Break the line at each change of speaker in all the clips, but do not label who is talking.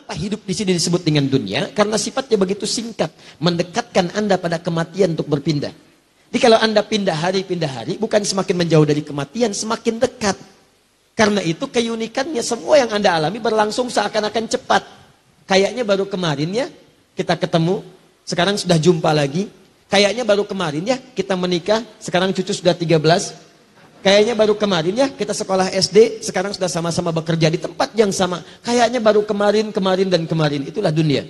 Kenapa hidup di sini disebut dengan dunia? Karena sifatnya begitu singkat, mendekatkan Anda pada kematian untuk berpindah. Jadi kalau Anda pindah hari, bukan semakin menjauh dari kematian, semakin dekat. Karena itu keunikannya semua yang Anda alami berlangsung seakan-akan cepat. Kayaknya baru kemarin ya, kita ketemu, sekarang sudah jumpa lagi. Kayaknya baru kemarin ya, kita menikah, sekarang cucu sudah 13. Kayaknya baru kemarin ya, kita sekolah SD, sekarang sudah sama-sama bekerja di tempat yang sama. Kayaknya baru kemarin, dan kemarin. Itulah dunia.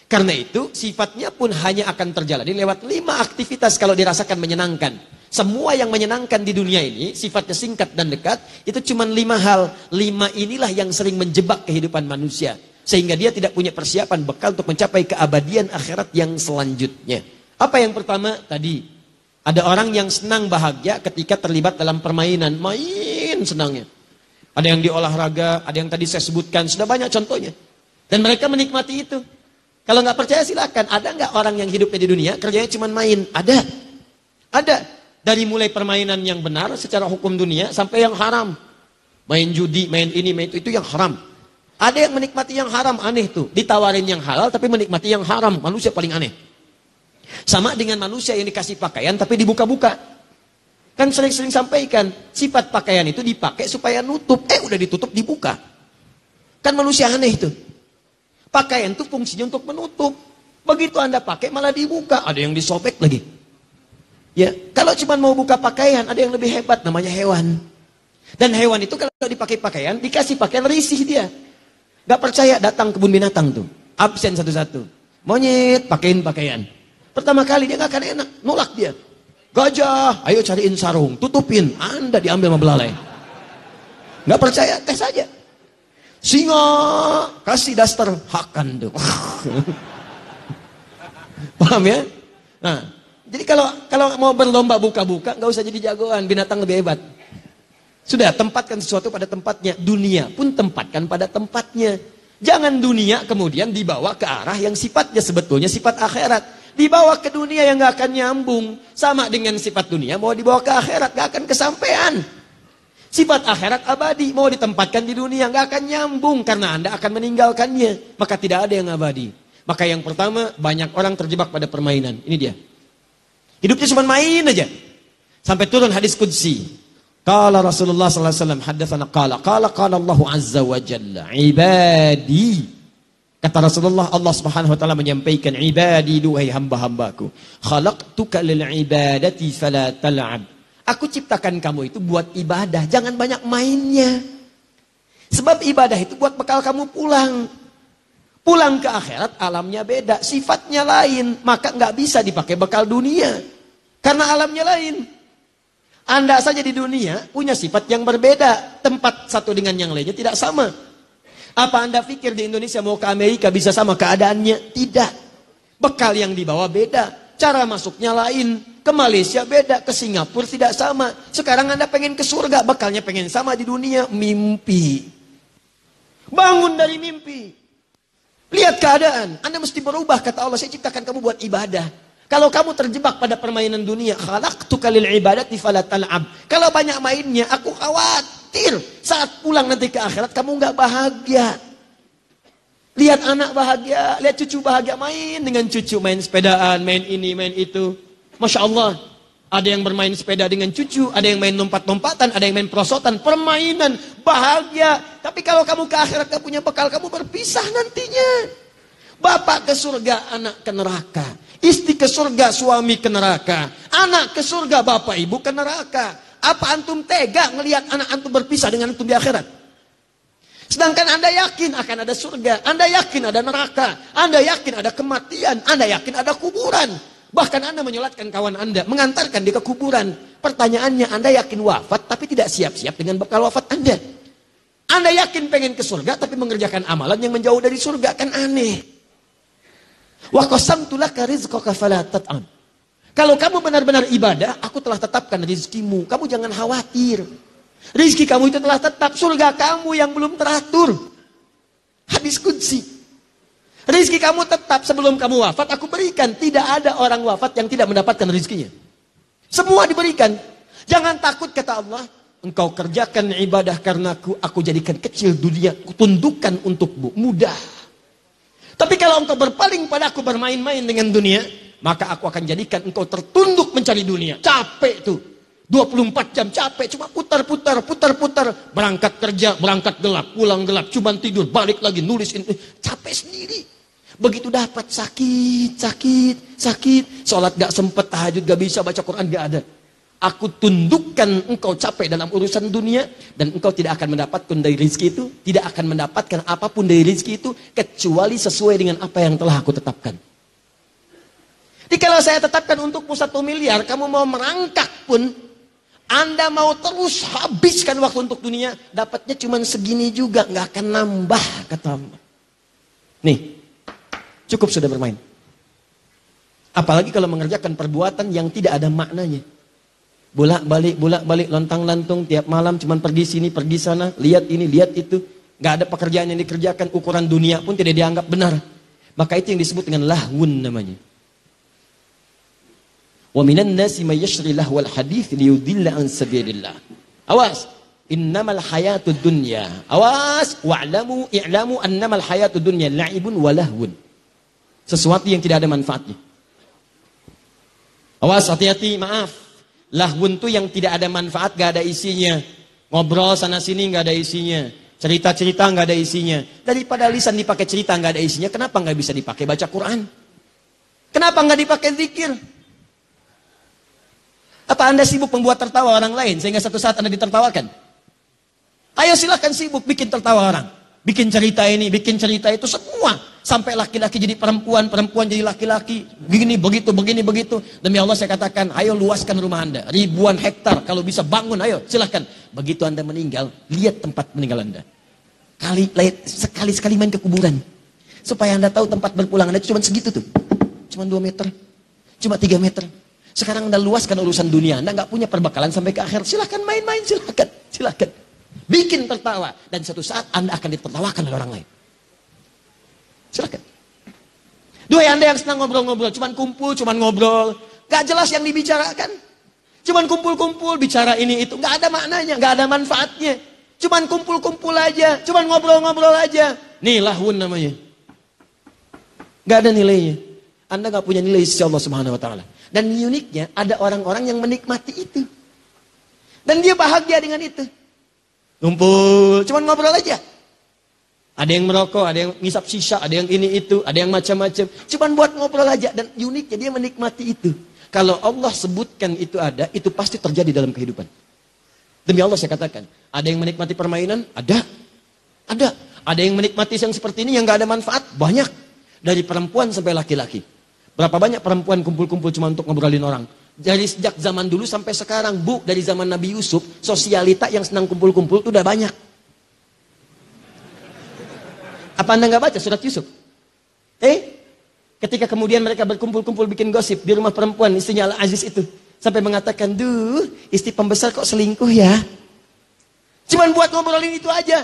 Karena itu, sifatnya pun hanya akan terjalani lewat 5 aktivitas kalau dirasakan menyenangkan. Semua yang menyenangkan di dunia ini, sifatnya singkat dan dekat, itu cuma 5 hal. 5 inilah yang sering menjebak kehidupan manusia. Sehingga dia tidak punya persiapan bekal untuk mencapai keabadian akhirat yang selanjutnya. Apa yang pertama? Tadi. Ada orang yang senang bahagia ketika terlibat dalam permainan. Main senangnya. Ada yang di olahraga, ada yang tadi saya sebutkan. Sudah banyak contohnya. Dan mereka menikmati itu. Kalau nggak percaya silakan. Ada nggak orang yang hidupnya di dunia kerjanya cuma main? Ada. Ada. Dari mulai permainan yang benar secara hukum dunia sampai yang haram. Main judi, main ini, main itu yang haram. Ada yang menikmati yang haram, aneh tuh. Ditawarin yang halal tapi menikmati yang haram. Manusia paling aneh. Sama dengan manusia yang dikasih pakaian tapi dibuka-buka. Kan sering-sering sampaikan, sifat pakaian itu dipakai supaya nutup. Udah ditutup, dibuka. Kan manusia aneh itu. Pakaian itu fungsinya untuk menutup. Begitu Anda pakai malah dibuka. Ada yang disobek lagi. Ya, kalau cuma mau buka pakaian, ada yang lebih hebat, namanya hewan. Dan hewan itu kalau dipakai pakaian, dikasih pakaian risih dia. Gak percaya, datang kebun binatang tuh. Absen satu-satu. Monyet, pakein pakaian. Pertama kali dia gak akan enak, nolak dia. Gajah, ayo cariin sarung, tutupin. Anda diambil sama belalai. Gak percaya, tes aja. Singa, kasih daster, hakan tuh. Paham ya? Nah, jadi kalau mau berlomba buka-buka, gak usah jadi jagoan, binatang lebih hebat. Sudah, tempatkan sesuatu pada tempatnya. Dunia pun tempatkan pada tempatnya. Jangan dunia kemudian dibawa ke arah yang sifatnya sebetulnya sifat akhirat. Dibawa ke dunia yang gak akan nyambung. Sama dengan sifat dunia, mau dibawa ke akhirat, gak akan kesampean. Sifat akhirat abadi, mau ditempatkan di dunia, gak akan nyambung. Karena Anda akan meninggalkannya. Maka tidak ada yang abadi. Maka yang pertama, banyak orang terjebak pada permainan. Ini dia. Hidupnya cuma main aja. Sampai turun hadis qudsi. Qala Rasulullah sallallahu alaihi wasallam haddatsana qala Allahu azza wa jalla ibadi. Kata Rasulullah, Allah Subhanahu wa taala menyampaikan, ibadi, duhai hamba-hambaku, khalaqtuka lil ibadati fala tal'ab. Aku ciptakan kamu itu buat ibadah, jangan banyak mainnya. Sebab ibadah itu buat bekal kamu pulang. Pulang ke akhirat alamnya beda, sifatnya lain, maka nggak bisa dipakai bekal dunia. Karena alamnya lain. Anda saja di dunia punya sifat yang berbeda, tempat satu dengan yang lainnya tidak sama. Apa Anda pikir di Indonesia mau ke Amerika bisa sama keadaannya? Tidak. Bekal yang dibawa beda. Cara masuknya lain. Ke Malaysia beda. Ke Singapura tidak sama. Sekarang Anda pengen ke surga. Bekalnya pengen sama di dunia. Mimpi. Bangun dari mimpi. Lihat keadaan. Anda mesti berubah. Kata Allah, saya ciptakan kamu buat ibadah. Kalau kamu terjebak pada permainan dunia. Khalaqtuka lil ibadati fala tal'ab. Kalau banyak mainnya, aku khawatir saat pulang nanti ke akhirat kamu nggak bahagia. Lihat anak bahagia, lihat cucu bahagia, main dengan cucu, main sepedaan, main ini, main itu. Masya Allah, ada yang bermain sepeda dengan cucu, ada yang main lompat-lompatan, ada yang main perosotan, permainan, bahagia. Tapi kalau kamu ke akhirat gak punya bekal, kamu berpisah nantinya. Bapak ke surga, anak ke neraka. Istri ke surga, suami ke neraka. Anak ke surga, bapak ibu ke neraka. Apa antum tega ngelihat anak antum berpisah dengan antum di akhirat? Sedangkan Anda yakin akan ada surga. Anda yakin ada neraka. Anda yakin ada kematian. Anda yakin ada kuburan. Bahkan Anda menyolatkan kawan Anda, mengantarkan dia ke kuburan. Pertanyaannya, Anda yakin wafat tapi tidak siap-siap dengan bekal wafat Anda. Anda yakin pengen ke surga tapi mengerjakan amalan yang menjauh dari surga. Kan aneh. Wa qasamtu laka rizqaka fala tat'am. Kalau kamu benar-benar ibadah, aku telah tetapkan rizkimu. Kamu jangan khawatir. Rizki kamu itu telah tetap. Surga kamu yang belum teratur. Hadis qudsi. Rizki kamu tetap sebelum kamu wafat, aku berikan. Tidak ada orang wafat yang tidak mendapatkan rizkinya. Semua diberikan. Jangan takut, kata Allah. Engkau kerjakan ibadah karena aku jadikan kecil dunia. Aku tundukkan untukmu. Mudah. Tapi kalau engkau berpaling padaku, bermain-main dengan dunia, maka aku akan jadikan engkau tertunduk mencari dunia. Capek tuh. 24 jam capek, cuma putar-putar. Berangkat kerja, berangkat gelap, pulang gelap, cuma tidur, balik lagi, nulis ini. Capek sendiri. Begitu dapat sakit. Sholat gak sempet, tahajud gak bisa, baca Quran gak ada. Aku tundukkan engkau capek dalam urusan dunia, dan engkau tidak akan mendapatkan dari rezeki itu, tidak akan mendapatkan apapun dari rezeki itu, kecuali sesuai dengan apa yang telah aku tetapkan. Jadi kalau saya tetapkan untukmu 1 miliar, kamu mau merangkak pun, Anda mau terus habiskan waktu untuk dunia, dapatnya cuma segini juga, nggak akan nambah, kata Allah. Nih, cukup sudah bermain. Apalagi kalau mengerjakan perbuatan yang tidak ada maknanya. Bolak-balik, lontang-lantung, tiap malam cuma pergi sini, pergi sana, lihat ini, lihat itu. Nggak ada pekerjaan yang dikerjakan, ukuran dunia pun tidak dianggap benar. Maka itu yang disebut dengan lahwun namanya. Wa minan nasi may yashri lahwal hadits liyudilla an sabilillah. Awas, innamal hayatud dunya. Awas, i'lamu annamal hayatud dunya la'ibun wa lahwun. Sesuatu yang tidak ada manfaatnya. Awas, hati-hati, maaf. Lahwun itu yang tidak ada manfaat, gak ada isinya. Ngobrol sana sini gak ada isinya. Cerita-cerita gak ada isinya. Daripada lisan dipakai cerita gak ada isinya, kenapa gak bisa dipakai baca Quran? Kenapa gak dipakai zikir? Apa Anda sibuk membuat tertawa orang lain sehingga satu saat Anda ditertawakan? Ayo silahkan sibuk bikin tertawa orang. Bikin cerita ini, bikin cerita itu, semua. Sampai laki-laki jadi perempuan, perempuan jadi laki-laki. Begini, begitu. Demi Allah saya katakan, ayo luaskan rumah Anda. Ribuan hektar, kalau bisa bangun, ayo silahkan. Begitu Anda meninggal, lihat tempat meninggal Anda. Sekali-sekali main ke kuburan. Supaya Anda tahu tempat berpulang Anda itu cuma segitu tuh. Cuma 2 meter, cuma 3 meter. Sekarang Anda luaskan urusan dunia, Anda nggak punya perbekalan sampai ke akhir. Silahkan main-main, silahkan. Bikin tertawa, dan suatu saat Anda akan ditertawakan oleh orang lain. Silahkan. Dua Anda yang senang ngobrol-ngobrol, cuman kumpul, cuman ngobrol, gak jelas yang dibicarakan. Cuman kumpul-kumpul, bicara ini itu, gak ada maknanya, gak ada manfaatnya. Cuman kumpul-kumpul aja, cuman ngobrol-ngobrol aja. Nih lahwun namanya. Gak ada nilainya. Anda gak punya nilai sisi Allah Subhanahu Wa Taala. Dan uniknya ada orang-orang yang menikmati itu. Dan dia bahagia dengan itu. Ngumpul, cuman ngobrol aja. Ada yang merokok, ada yang ngisap sisa, ada yang ini itu, ada yang macam-macam. Cuman buat ngobrol aja, dan uniknya dia menikmati itu. Kalau Allah sebutkan itu ada, itu pasti terjadi dalam kehidupan. Demi Allah saya katakan, ada yang menikmati permainan, ada. Ada yang menikmati yang seperti ini yang gak ada manfaat, banyak. Dari perempuan sampai laki-laki. Berapa banyak perempuan kumpul-kumpul cuma untuk ngobrolin orang. Dari sejak zaman dulu sampai sekarang, Bu, dari zaman Nabi Yusuf, sosialita yang senang kumpul-kumpul itu udah banyak. Apa Anda nggak baca surat Yusuf? Ketika kemudian mereka berkumpul-kumpul bikin gosip di rumah perempuan istrinya Al-Aziz itu, sampai mengatakan, duh, istri pembesar kok selingkuh ya? Cuman buat ngobrolin itu aja.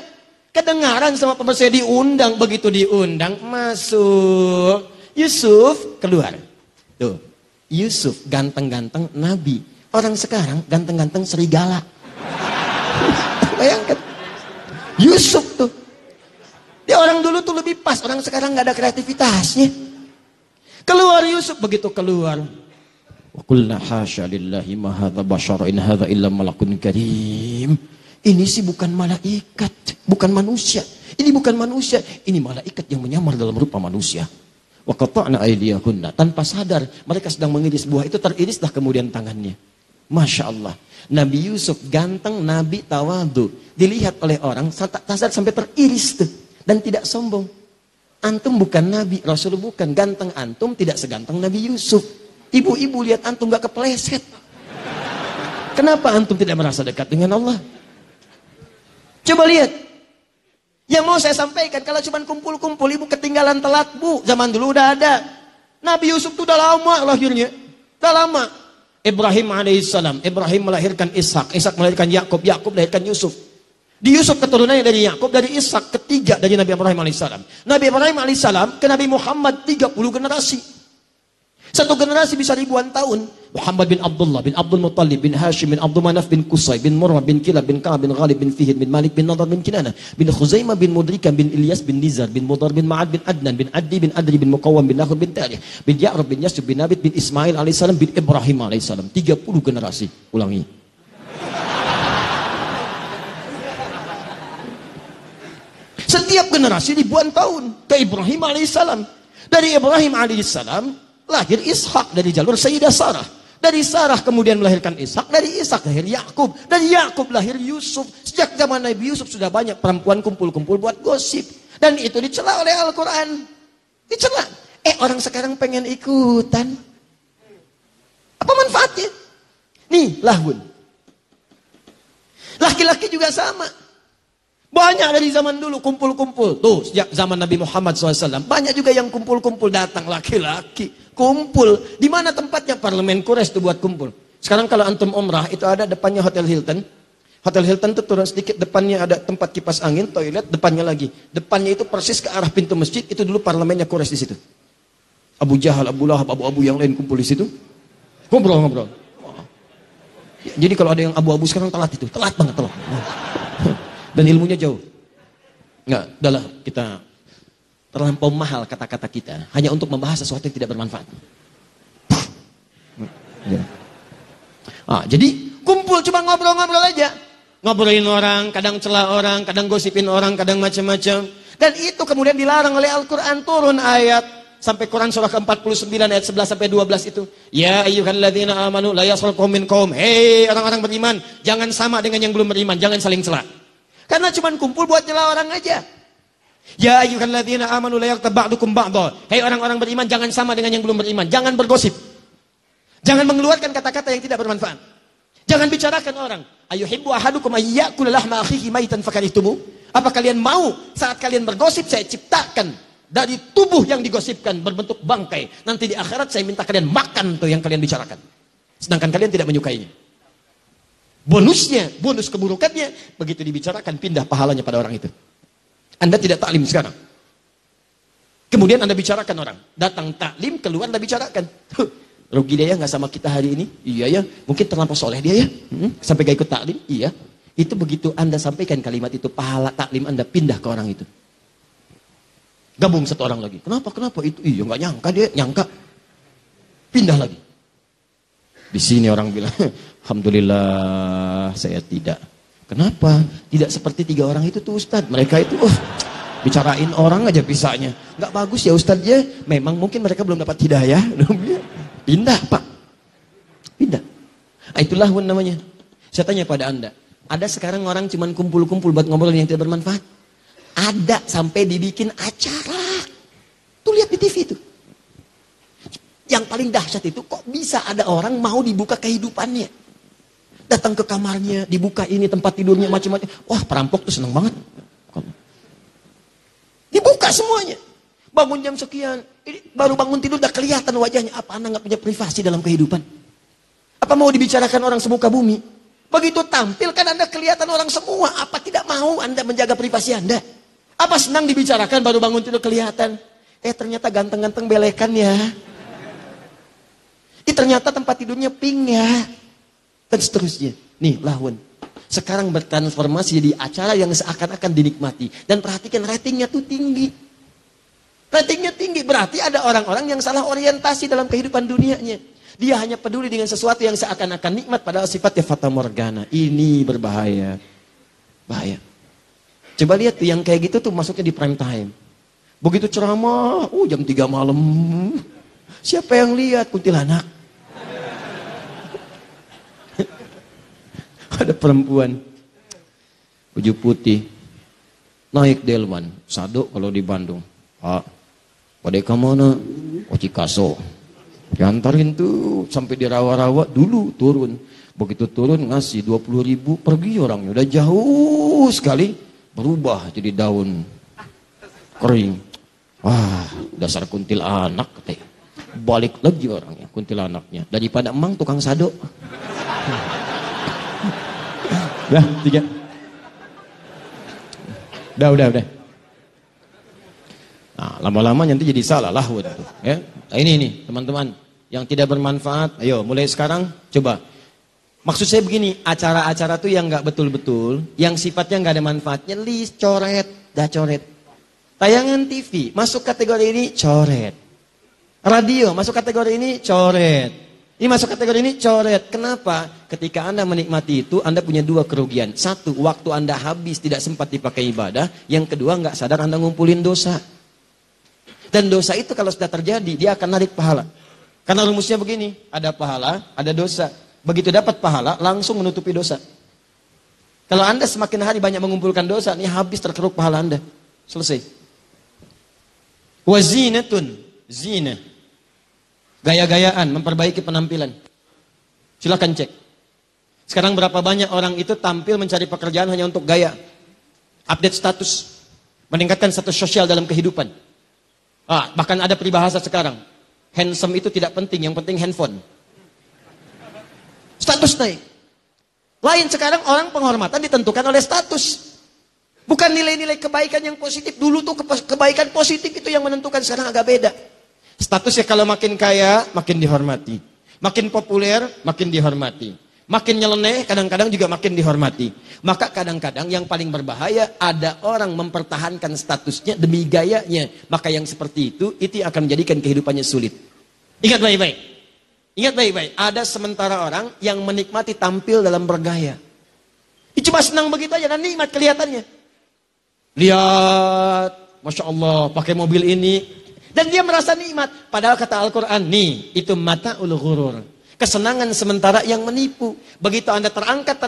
Kedengaran sama pembesar, diundang, begitu diundang masuk. Yusuf keluar. Tuh, Yusuf ganteng-ganteng nabi. Orang sekarang ganteng-ganteng serigala. Bayangkan. Yusuf tuh. Dia orang dulu tuh lebih pas, orang sekarang nggak ada kreativitasnya. Keluar Yusuf, begitu keluar. Wa qulna hasya lillahi ma hadza basyara in hadza illa malakun karim. Ini sih bukan malaikat, bukan manusia. Ini bukan manusia, ini malaikat yang menyamar dalam rupa manusia. Wa qata'na aydiyahunna, tanpa sadar mereka sedang mengiris buah itu, teririslah kemudian tangannya. Masya Allah. Nabi Yusuf ganteng, Nabi tawadu, dilihat oleh orang tak sadar sampai teriris tuh. Dan tidak sombong. Antum bukan Nabi, Rasul bukan. Ganteng antum tidak seganteng Nabi Yusuf. Ibu-ibu lihat antum gak kepleset. Kenapa antum tidak merasa dekat dengan Allah? Coba lihat. Yang mau saya sampaikan, kalau cuma kumpul-kumpul, ibu ketinggalan telat, Bu. Zaman dulu udah ada. Nabi Yusuf itu udah lama lahirnya. Udah lama. Ibrahim alaihissalam. Ibrahim melahirkan Ishak. Ishak melahirkan Yakub. Yakub melahirkan Yusuf. Di Yusuf keturunannya dari Yakub, dari Ishak, ketiga dari Nabi Ibrahim alaihissalam. Nabi Ibrahim alaihissalam ke Nabi Muhammad 30 generasi. Satu generasi bisa ribuan tahun. Muhammad bin Abdullah bin Abdul Muttalib bin Hashim bin Abdul Manaf bin Qusay bin Murrah bin Kilab bin Ka'ab bin Ghalib bin Fihir bin Malik bin Nadar bin Kinana bin Khuzaimah bin Mudrikah bin Ilyas bin Nizar bin Mudar bin Ma'ad bin Adnan bin Addi bin Adri bin Muqawwam bin Nakhul bin Tarikh bin Ya'rab bin Yasub bin Nabit bin Ismail alaihissalam bin Ibrahim alaihissalam. 30 generasi. Ulangi. Setiap generasi ribuan tahun ke Ibrahim alaihissalam. Dari Ibrahim alaihissalam lahir Ishak dari jalur Sayyidah Sarah. Dari Sarah kemudian melahirkan Ishak. Dari Ishak lahir Yakub. Dari Yakub lahir Yusuf. Sejak zaman Nabi Yusuf sudah banyak perempuan kumpul-kumpul buat gosip. Dan itu dicela oleh Al-Quran. Dicela. Orang sekarang pengen ikutan. Apa manfaatnya? Nih, lahun. Laki-laki juga sama. Banyak dari zaman dulu kumpul-kumpul. Tuh, sejak zaman Nabi Muhammad SAW. Banyak juga yang kumpul-kumpul datang laki-laki. Kumpul. Di mana tempatnya? Parlemen Quraisy tuh buat kumpul. Sekarang kalau antum umrah, itu ada depannya Hotel Hilton. Hotel Hilton tuh turun sedikit, depannya ada tempat kipas angin, toilet, depannya lagi. Depannya itu persis ke arah pintu masjid, itu dulu parlemennya Quraisy di situ. Abu Jahal, Abu Lahab, abu-abu yang lain kumpul di situ. Ngobrol-ngobrol. Jadi kalau ada yang abu-abu sekarang telat itu. Telat banget, telat. Dan ilmunya jauh. Enggak, udahlah kita terlampau mahal kata-kata kita hanya untuk membahas sesuatu yang tidak bermanfaat. Jadi kumpul cuma ngobrol-ngobrol aja. Ngobrolin orang, kadang celah orang, kadang gosipin orang, kadang macam-macam. Dan itu kemudian dilarang oleh Al-Quran, turun ayat sampai Quran surah ke-49 ayat 11 sampai 12 itu. Ya ayyuhalladzina amanu la yaskhar qaumin min qaum. Hei orang-orang beriman, jangan sama dengan yang belum beriman, jangan saling celah. Karena cuma kumpul buat nyela orang aja. Ya ayyuhalladzina amanu la yaghtab ba'dukum ba'dha. Hei orang-orang beriman, jangan sama dengan yang belum beriman, jangan bergosip. Jangan mengeluarkan kata-kata yang tidak bermanfaat. Jangan bicarakan orang. Ayuhibbu ahadukum ayyakula lahma akhihi maitan fakarihtumu? Apa kalian mau saat kalian bergosip saya ciptakan dari tubuh yang digosipkan berbentuk bangkai. Nanti di akhirat saya minta kalian makan tuh yang kalian bicarakan. Sedangkan kalian tidak menyukainya. Bonusnya, bonus keburukannya, begitu dibicarakan pindah pahalanya pada orang itu. Anda tidak taklim sekarang. Kemudian Anda bicarakan orang. Datang taklim, keluar Anda bicarakan. Rugi dia ya nggak sama kita hari ini? Iya ya, mungkin terlampau soleh dia ya. Sampai gak ikut taklim? Iya. Itu begitu Anda sampaikan kalimat itu, pahala taklim Anda pindah ke orang itu. Gabung satu orang lagi. Kenapa? Itu iya nggak nyangka dia, nyangka. Pindah lagi. Di sini orang bilang, alhamdulillah saya tidak. Kenapa? Tidak seperti 3 orang itu tuh Ustadz. Mereka itu bicarain orang aja bisanya. Nggak bagus ya Ustadz ya. Memang mungkin mereka belum dapat hidayah. Pindah Pak. Pindah. Itulah namanya. Saya tanya pada Anda. Ada sekarang orang cuman kumpul-kumpul buat ngobrol yang tidak bermanfaat. Ada sampai dibikin acara. Tuh lihat di TV itu. Yang paling dahsyat itu kok bisa ada orang mau dibuka kehidupannya. Datang ke kamarnya, dibuka ini tempat tidurnya macam-macam. Wah perampok tuh seneng banget. Dibuka semuanya. Bangun jam sekian, baru bangun tidur udah kelihatan wajahnya. Apa Anda nggak punya privasi dalam kehidupan? Apa mau dibicarakan orang semuka bumi? Begitu tampil kan Anda kelihatan orang semua. Apa tidak mau Anda menjaga privasi Anda? Apa senang dibicarakan baru bangun tidur kelihatan? Ternyata ganteng-ganteng belekan ya. Ternyata tempat tidurnya pink ya. Dan seterusnya. Nih lahun. Sekarang bertransformasi jadi acara yang seakan-akan dinikmati. Dan perhatikan ratingnya tuh tinggi. Ratingnya tinggi. Berarti ada orang-orang yang salah orientasi dalam kehidupan dunianya. Dia hanya peduli dengan sesuatu yang seakan-akan nikmat. Padahal sifatnya fata morgana. Ini berbahaya. Bahaya. Coba lihat tuh yang kayak gitu tuh masuknya di prime time. Begitu ceramah. Jam 3 malam. Siapa yang lihat? Kuntilanak. Ada perempuan baju putih naik delman sado kalau di Bandung. Pak, pada kemana? Cikaso. Diantarin tuh sampai di rawa-rawa dulu turun. Begitu turun ngasih 20.000 pergi orangnya. Udah jauh sekali berubah jadi daun kering. Wah, dasar kuntilanak katanya. Balik lagi orangnya kuntilanaknya. Daripada emang tukang sado. Udah, 3. Udah. Nah, lama-lama nanti jadi salah lahun. Ya. Nah, ini teman-teman Yang tidak bermanfaat, ayo mulai sekarang coba. Maksud saya begini, acara-acara tuh yang nggak betul-betul, yang sifatnya nggak ada manfaatnya, list, coret, dah coret. Tayangan TV, masuk kategori ini, coret. Radio, masuk kategori ini, coret. Ini masuk kategori ini, coret. Kenapa? Ketika Anda menikmati itu, Anda punya dua kerugian. Satu, waktu Anda habis tidak sempat dipakai ibadah. Yang kedua, nggak sadar Anda ngumpulin dosa. Dan dosa itu kalau sudah terjadi, dia akan narik pahala. Karena rumusnya begini, ada pahala, ada dosa. Begitu dapat pahala, langsung menutupi dosa. Kalau Anda semakin hari banyak mengumpulkan dosa, ini habis terkeruk pahala Anda. Selesai. Wazinatun, zina. Gaya-gayaan, memperbaiki penampilan. Silakan cek. Sekarang berapa banyak orang itu tampil mencari pekerjaan hanya untuk gaya. Update status. Meningkatkan status sosial dalam kehidupan. Bahkan ada peribahasa sekarang. Handsome itu tidak penting, yang penting handphone. Status naik. Lain sekarang orang penghormatan ditentukan oleh status. Bukan nilai-nilai kebaikan yang positif. Dulu tuh kebaikan positif itu yang menentukan, sekarang agak beda. Statusnya kalau makin kaya, makin dihormati. Makin populer, makin dihormati. Makin nyeleneh, kadang-kadang juga makin dihormati. Maka kadang-kadang yang paling berbahaya, ada orang mempertahankan statusnya demi gayanya. Maka yang seperti itu yang akan menjadikan kehidupannya sulit. Ingat baik-baik. Ingat baik-baik. Ada sementara orang yang menikmati tampil dalam bergaya. Cuma senang begitu aja dan nikmat kelihatannya. Lihat, Masya Allah, pakai mobil ini. Dan dia merasa nikmat. Padahal kata Al-Quran, nih, itu mata'ul ghurur. Kesenangan sementara yang menipu. Begitu Anda terangkat,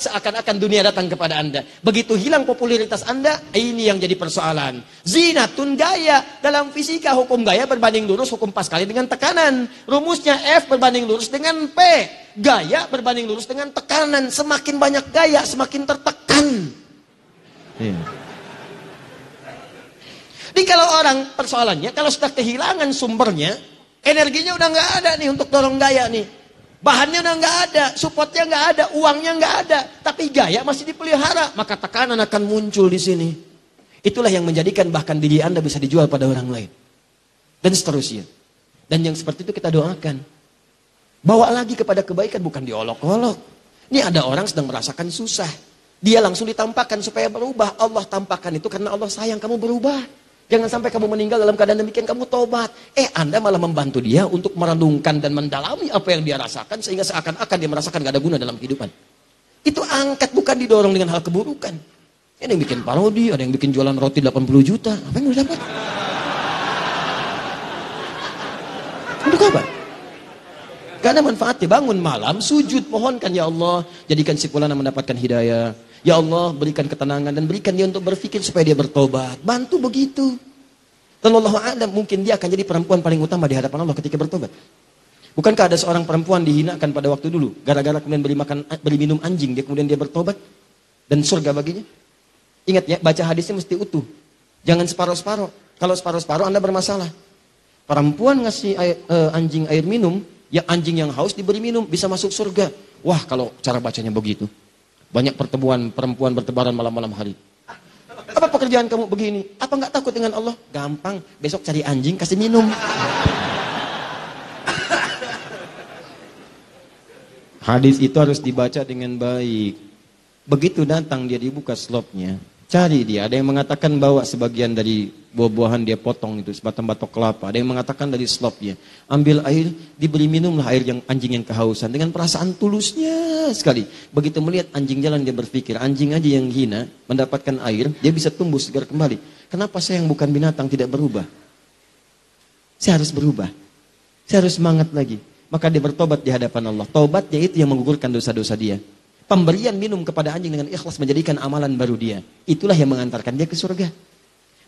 seakan-akan dunia datang kepada Anda. Begitu hilang popularitas Anda, ini yang jadi persoalan. Zinatun gaya. Dalam fisika, hukum gaya berbanding lurus, hukum Pascal dengan tekanan. Rumusnya F berbanding lurus dengan P. Gaya berbanding lurus dengan tekanan. Semakin banyak gaya, semakin tertekan. Jadi kalau orang persoalannya, kalau sudah kehilangan sumbernya, energinya udah nggak ada nih untuk dorong gaya nih. Bahannya udah nggak ada, supportnya nggak ada, uangnya nggak ada. Tapi gaya masih dipelihara, maka tekanan akan muncul di sini. Itulah yang menjadikan bahkan diri Anda bisa dijual pada orang lain. Dan seterusnya. Dan yang seperti itu kita doakan. Bawa lagi kepada kebaikan, bukan diolok-olok. Ini ada orang sedang merasakan susah. Dia langsung ditampakkan supaya berubah. Allah tampakkan itu karena Allah sayang kamu berubah. Jangan sampai kamu meninggal dalam keadaan demikian, kamu tobat. Anda malah membantu dia untuk merenungkan dan mendalami apa yang dia rasakan, sehingga seakan-akan dia merasakan gak ada guna dalam kehidupan. Itu angkat, bukan didorong dengan hal keburukan. Ada yang bikin parodi, ada yang bikin jualan roti 80 juta. Apa yang udah dapat? Untuk apa? Gak ada manfaatnya. Bangun malam, sujud, mohonkan, ya Allah, jadikan si fulana mendapatkan hidayah. Ya Allah, berikan ketenangan dan berikan dia untuk berpikir supaya dia bertobat. Bantu begitu. Dan Allah a'lam, mungkin dia akan jadi perempuan paling utama di hadapan Allah ketika bertobat. Bukankah ada seorang perempuan dihinakan pada waktu dulu, gara-gara kemudian beri minum anjing, dia kemudian dia bertobat dan surga baginya? Ingat ya, baca hadisnya mesti utuh. Jangan separuh-separuh. Kalau separuh-separuh Anda bermasalah. Perempuan ngasih anjing air minum, ya anjing yang haus diberi minum, bisa masuk surga. Wah, kalau cara bacanya begitu. Banyak pertemuan perempuan bertebaran malam-malam hari. Apa pekerjaan kamu begini? Apa nggak takut dengan Allah? Gampang, besok cari anjing kasih minum. Hadis itu harus dibaca dengan baik. Begitu datang dia dibuka slopnya, cari dia. Ada yang mengatakan bawa sebagian dari buah-buahan dia potong itu, sebatang batok kelapa. Ada yang mengatakan dari slopnya, ambil air, diberi minumlah air yang anjing yang kehausan dengan perasaan tulusnya sekali. Begitu melihat anjing jalan dia berpikir, anjing aja yang hina mendapatkan air, dia bisa tumbuh segar kembali. Kenapa saya yang bukan binatang tidak berubah? Saya harus berubah. Saya harus semangat lagi. Maka dia bertobat di hadapan Allah. Tobatnya itu yang menggugurkan dosa-dosa dia. Pemberian minum kepada anjing dengan ikhlas menjadikan amalan baru dia. Itulah yang mengantarkan dia ke surga.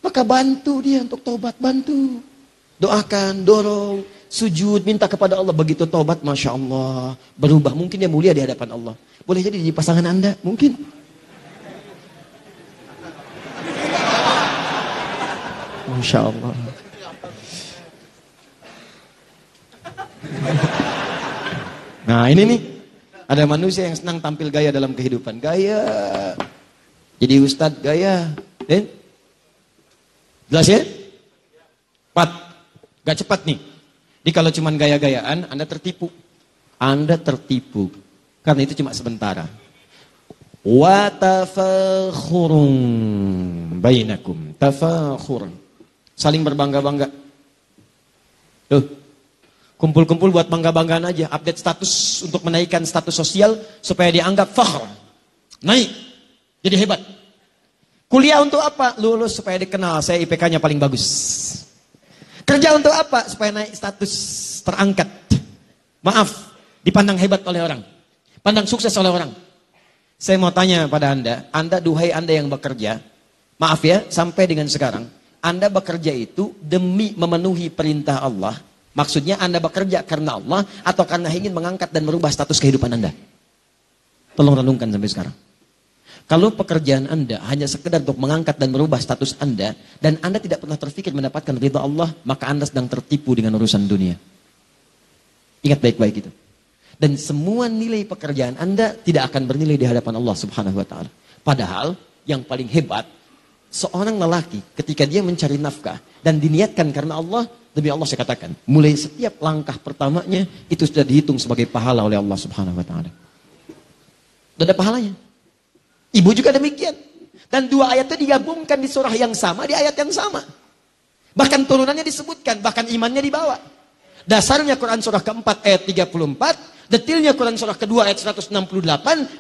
Maka bantu dia untuk tobat, bantu. Doakan, dorong, sujud, minta kepada Allah. Begitu tobat, Masya Allah, berubah. Mungkin dia mulia di hadapan Allah. Boleh jadi di pasangan Anda, mungkin. Masya Allah. Nah ini nih, ada manusia yang senang tampil gaya dalam kehidupan. Gaya. Jadi ustadz gaya. Jelas ya? Cepat. Gak cepat nih. Jadi kalau cuma gaya-gayaan, Anda tertipu. Anda tertipu. Karena itu cuma sementara. Wa tafakhurun bainakum. Tafakhur. Saling berbangga-bangga. Tuh. Kumpul-kumpul buat bangga-banggaan aja. Update status untuk menaikkan status sosial supaya dianggap fakhr. Naik. Jadi hebat. Kuliah untuk apa? Lulus supaya dikenal. Saya IPK-nya paling bagus. Kerja untuk apa? Supaya naik status, terangkat. Maaf, dipandang hebat oleh orang. Pandang sukses oleh orang. Saya mau tanya pada Anda duhai Anda yang bekerja, maaf ya, sampai dengan sekarang, Anda bekerja itu demi memenuhi perintah Allah. Maksudnya Anda bekerja karena Allah atau karena ingin mengangkat dan merubah status kehidupan Anda? Tolong renungkan sampai sekarang. Kalau pekerjaan Anda hanya sekedar untuk mengangkat dan merubah status Anda, dan Anda tidak pernah terfikir mendapatkan ridha Allah, maka Anda sedang tertipu dengan urusan dunia. Ingat baik-baik itu. Dan semua nilai pekerjaan Anda tidak akan bernilai di hadapan Allah Subhanahu wa Ta'ala. Padahal yang paling hebat, seorang lelaki ketika dia mencari nafkah dan diniatkan karena Allah, demi Allah saya katakan, mulai setiap langkah pertamanya itu sudah dihitung sebagai pahala oleh Allah Subhanahu wa Ta'ala. Sudah ada pahalanya. Ibu juga demikian. Dan dua ayat itu digabungkan di surah yang sama, di ayat yang sama. Bahkan turunannya disebutkan, bahkan imannya dibawa. Dasarnya Quran surah keempat ayat 34, detilnya Quran surah kedua ayat 168,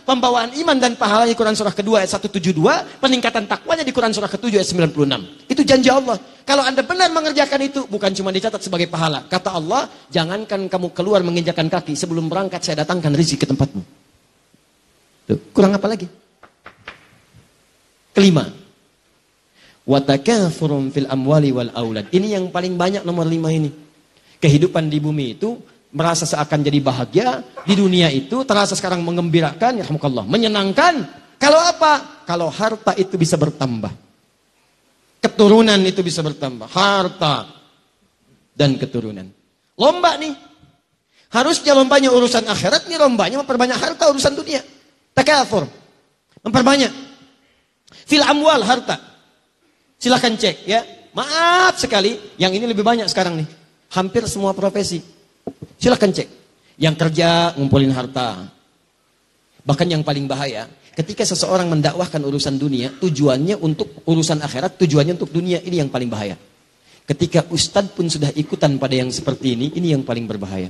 pembawaan iman dan pahalanya Quran surah kedua ayat 172, peningkatan takwanya di Quran surah ketujuh ayat 96. Itu janji Allah. Kalau Anda benar mengerjakan itu, bukan cuma dicatat sebagai pahala. Kata Allah, jangankan kamu keluar menginjakan kaki, sebelum berangkat saya datangkan rezeki ke tempatmu. Tuh, kurang apa lagi? Kelima, watakathurun fil amwali wal aulad. Ini yang paling banyak, nomor 5 ini. Kehidupan di bumi itu merasa seakan jadi bahagia, di dunia itu terasa sekarang mengembirakan, yarhamukallah, menyenangkan. Kalau apa? Kalau harta itu bisa bertambah. Keturunan itu bisa bertambah. Harta dan keturunan. Lomba nih. Harusnya lombanya urusan akhirat, nih lombanya memperbanyak harta urusan dunia. Takathur. Memperbanyak. Fil amwal, harta. Silahkan cek ya. Maaf sekali, yang ini lebih banyak sekarang nih. Hampir semua profesi. Silahkan cek. Yang kerja ngumpulin harta. Bahkan yang paling bahaya, ketika seseorang mendakwahkan urusan dunia, tujuannya untuk urusan akhirat, tujuannya untuk dunia, ini yang paling bahaya. Ketika ustadz pun sudah ikutan pada yang seperti ini yang paling berbahaya.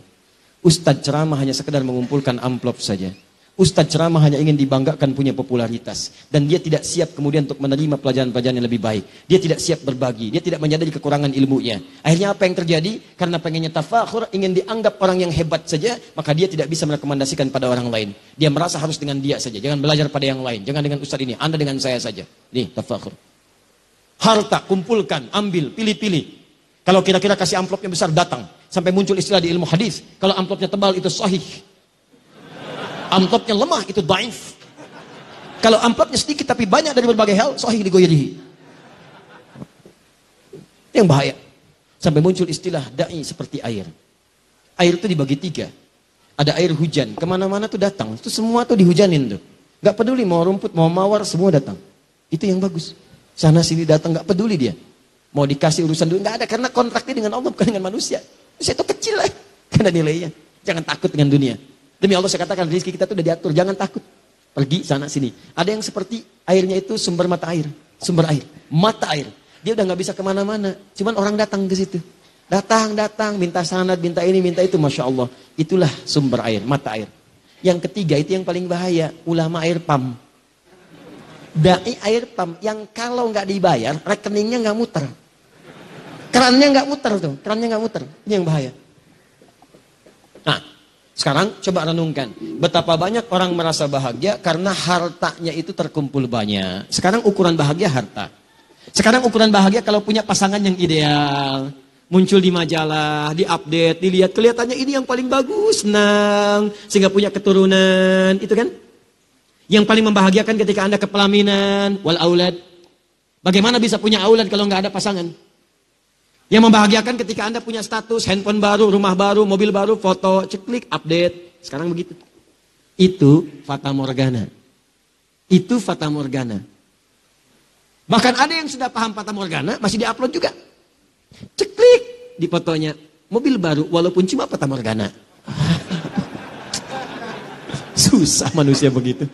Ustadz ceramah hanya sekedar mengumpulkan amplop saja. Ustadz ceramah hanya ingin dibanggakan punya popularitas. Dan dia tidak siap kemudian untuk menerima pelajaran-pelajaran yang lebih baik. Dia tidak siap berbagi. Dia tidak menyadari kekurangan ilmunya. Akhirnya apa yang terjadi? Karena pengennya tafakhur, ingin dianggap orang yang hebat saja, maka dia tidak bisa merekomendasikan pada orang lain. Dia merasa harus dengan dia saja. Jangan belajar pada yang lain. Jangan dengan ustadz ini. Anda dengan saya saja. Nih, tafakhur. Harta, kumpulkan, ambil, pilih-pilih. Kalau kira-kira kasih amplopnya besar, datang. Sampai muncul istilah di ilmu hadis. Kalau amplopnya tebal, itu sahih. Amplopnya lemah, itu dhaif. Kalau amplopnya sedikit tapi banyak dari berbagai hal, sahih li ghairihi. Yang bahaya. Sampai muncul istilah da'i seperti air. Air itu dibagi 3. Ada air hujan, kemana-mana tuh datang. Itu semua tuh dihujanin tuh. Gak peduli mau rumput, mau mawar, semua datang. Itu yang bagus. Sana sini datang, gak peduli dia. Mau dikasih urusan dulu, gak ada. Karena kontraknya dengan Allah, bukan dengan manusia. Manusia itu kecil lah. Karena nilainya. Jangan takut dengan dunia. Demi Allah saya katakan, rezeki kita tuh udah diatur, jangan takut. Pergi sana sini. Ada yang seperti airnya itu sumber mata air, sumber air, mata air. Dia udah nggak bisa kemana-mana, cuman orang datang ke situ. Datang, minta sanad, minta ini, minta itu, masya Allah. Itulah sumber air, mata air. Yang ketiga itu yang paling bahaya, ulama air pam. Dai air pam, yang kalau nggak dibayar, rekeningnya nggak muter. Kerannya nggak muter tuh, kerannya nggak muter. Ini yang bahaya. Nah, sekarang coba renungkan, betapa banyak orang merasa bahagia karena hartanya itu terkumpul banyak. Sekarang ukuran bahagia harta. Sekarang ukuran bahagia kalau punya pasangan yang ideal, muncul di majalah, diupdate, dilihat, kelihatannya ini yang paling bagus, senang, sehingga punya keturunan, itu kan? Yang paling membahagiakan ketika Anda kepelaminan, wal aulad. Bagaimana bisa punya aulad kalau nggak ada pasangan? Yang membahagiakan ketika Anda punya status, handphone baru, rumah baru, mobil baru, foto, ceklik, update. Sekarang begitu. Itu fata morgana. Itu fata morgana. Bahkan ada yang sudah paham fata morgana, masih diupload juga. Ceklik di fotonya. Mobil baru walaupun cuma Fata Morgana. Susah manusia begitu.